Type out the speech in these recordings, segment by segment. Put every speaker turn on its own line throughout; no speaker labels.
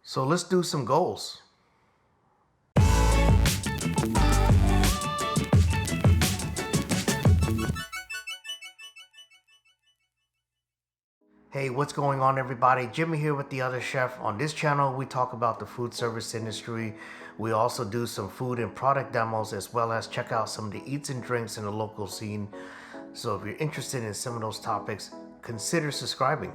So let's do some goals. Hey, what's going on, everybody? Jimmy here with The Other Chef. On this channel, we talk about the food service industry. We also do some food and product demos, as well as check out some of the eats and drinks in the local scene. So if you're interested in some of those topics, consider subscribing.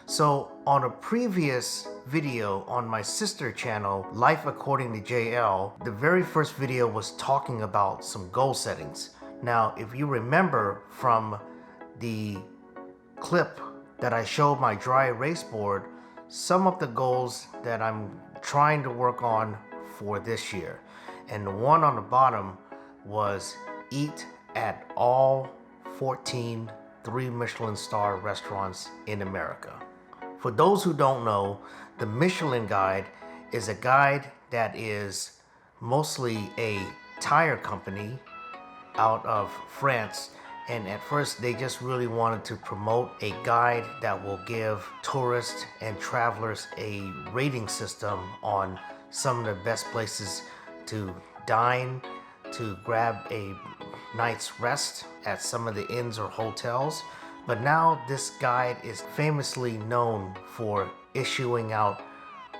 So on a previous video on my sister channel, Life According to JL, the very first video was talking about some goal settings. Now, if you remember from the clip that I showed my dry erase board, some of the goals that I'm trying to work on for this year. And the one on the bottom was eat at all 14 3 Michelin star restaurants in America. For those who don't know, the Michelin Guide is a guide that is mostly a tire company out of France. And at first they just really wanted to promote a guide that will give tourists and travelers a rating system on some of the best places to dine, to grab a night's rest at some of the inns or hotels. But now this guide is famously known for issuing out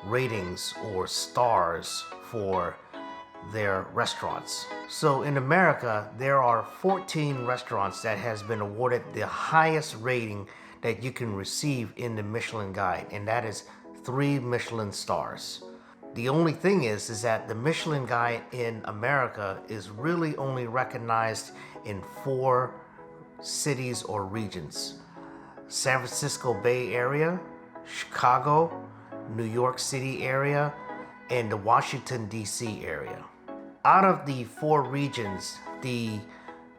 ratings or stars for their restaurants. So in America, there are 14 restaurants that has been awarded the highest rating that you can receive in the Michelin Guide, and that is 3 Michelin stars. The only thing is that the Michelin Guide in America is really only recognized in 4 cities or regions: San Francisco Bay Area, Chicago, New York City area, and the Washington DC area. Out of the 4 regions, the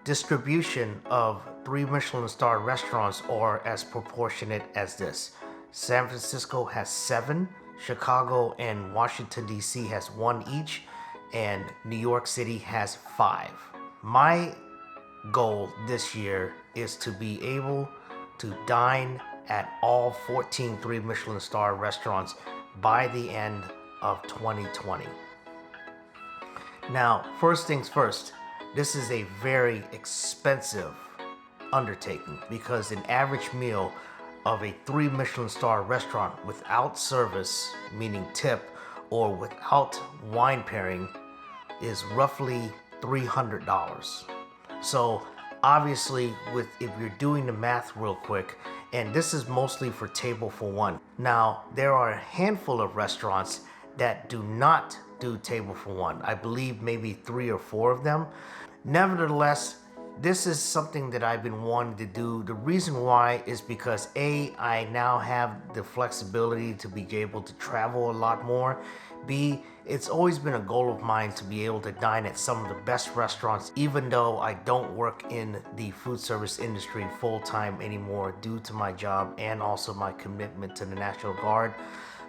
distribution of 3 Michelin star restaurants are as proportionate as this. San Francisco has 7, Chicago and Washington DC has 1 each, and New York City has 5. My goal this year is to be able to dine at all 14 3 Michelin star restaurants by the end of 2020. Now, first things first, this is a very expensive undertaking because an average meal of a 3 Michelin star restaurant without service, meaning tip, or without wine pairing is roughly $300. So obviously, if you're doing the math real quick, and this is mostly for table for one. Now, there are a handful of restaurants that do not do table for one. I believe maybe 3 or 4 of them. Nevertheless, this is something that I've been wanting to do. The reason why is because A, I now have the flexibility to be able to travel a lot more. B, it's always been a goal of mine to be able to dine at some of the best restaurants, even though I don't work in the food service industry full-time anymore due to my job and also my commitment to the National Guard.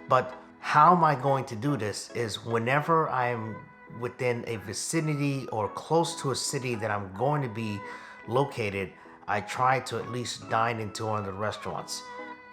But how am I going to do this is whenever I'm within a vicinity or close to a city that I'm going to be located, I try to at least dine into one of the restaurants.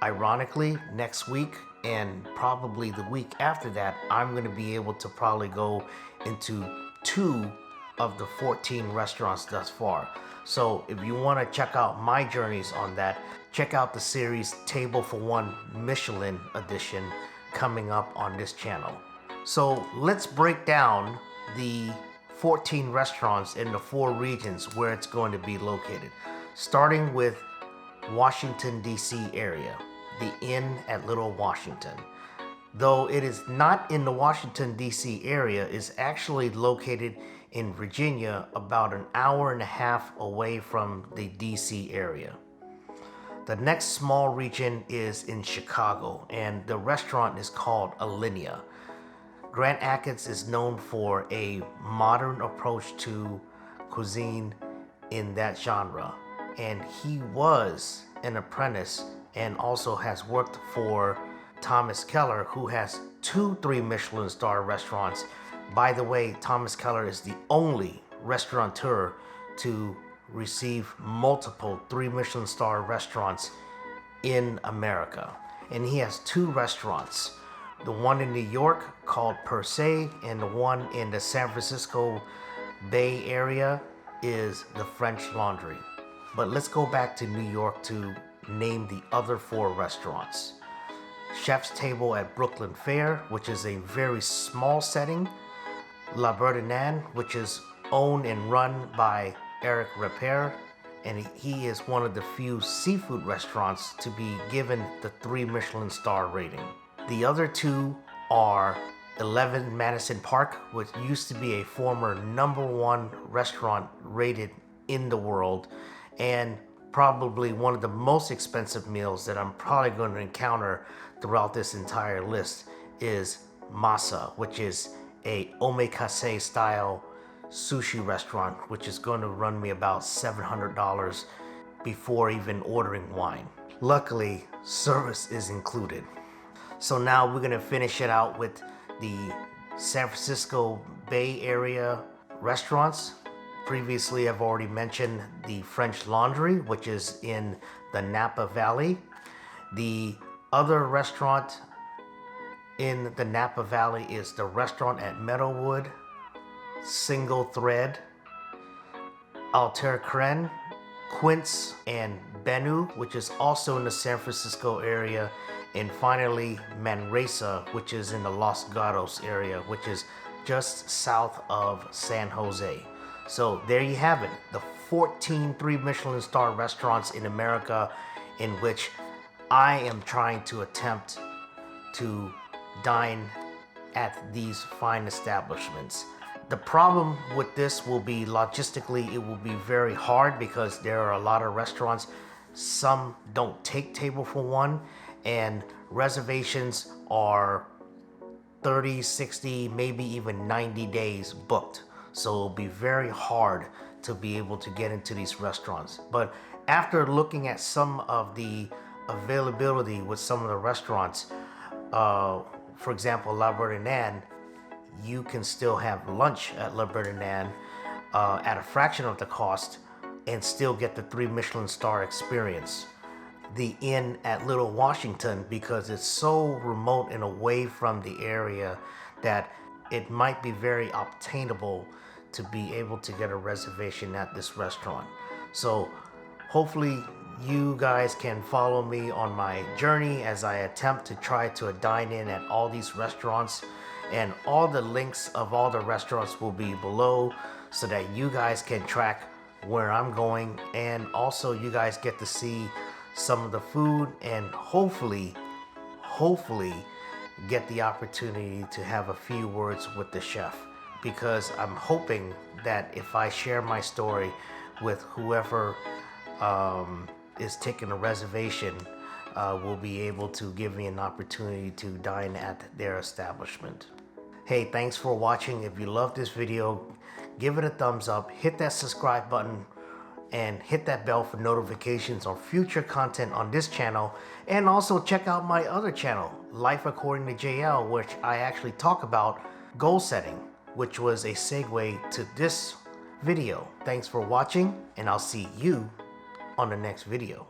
Ironically, next week and probably the week after that, I'm going to be able to probably go into 2 of the 14 restaurants thus far. So if you want to check out my journeys on that, check out the series Table for One Michelin Edition coming up on this channel. So let's break down the 14 restaurants in the 4 regions where it's going to be located. Starting with Washington DC area, the Inn at Little Washington. Though it is not in the Washington DC area, is actually located in Virginia, about an hour and a half away from the DC area. The next small region is in Chicago, and the restaurant is called Alinea. Grant Achatz is known for a modern approach to cuisine in that genre, and he was an apprentice and also has worked for Thomas Keller, who has 2 3 Michelin star restaurants. By the way, Thomas Keller is the only restaurateur to receive multiple 3 Michelin star restaurants in America. And he has 2 restaurants The one in New York called Per Se, and the one in the San Francisco Bay Area is the French Laundry. But let's go back to New York to name the other 4 restaurants. Chef's Table at Brooklyn Fair, which is a very small setting. La Bertinan, which is owned and run by Eric Repair, and he is one of the few seafood restaurants to be given the 3 Michelin star rating. The other 2 are 11 Madison Park, which used to be a former #1 restaurant rated in the world, and probably one of the most expensive meals that I'm probably going to encounter throughout this entire list is Masa, which is a omakase style sushi restaurant, which is going to run me about $700 before even ordering wine. Luckily, service is included. So now we're gonna finish it out with the San Francisco Bay Area restaurants. Previously, I've already mentioned the French Laundry, which is in the Napa Valley. The other restaurant in the Napa Valley is the restaurant at Meadowwood, Single Thread, Alter Cren, Quince, and Benu, which is also in the San Francisco area, and finally Manresa, which is in the Los Gatos area, which is just south of San Jose. So there you have it, the 14 3 Michelin star restaurants in America in which I am trying to attempt to dine at these fine establishments. The problem with this will be logistically, it will be very hard because there are a lot of restaurants. Some don't take table for one, and reservations are 30, 60, maybe even 90 days booked. So it'll be very hard to be able to get into these restaurants. But after looking at some of the availability with some of the restaurants, for example, La Bertinan, you can still have lunch at La Bertinan at a fraction of the cost and still get the 3 Michelin star experience. The Inn at Little Washington, because it's so remote and away from the area that it might be very obtainable to be able to get a reservation at this restaurant. So hopefully you guys can follow me on my journey as I attempt to try to dine in at all these restaurants, and all the links of all the restaurants will be below so that you guys can track where I'm going, and also you guys get to see some of the food and hopefully get the opportunity to have a few words with the chef, because I'm hoping that if I share my story with whoever is taking a reservation, will be able to give me an opportunity to dine at their establishment. Hey, thanks for watching. If you love this video, give it a thumbs up, hit that subscribe button, and hit that bell for notifications on future content on this channel. And also check out my other channel, Life According to JL, which I actually talk about goal setting, which was a segue to this video. Thanks for watching, and I'll see you on the next video.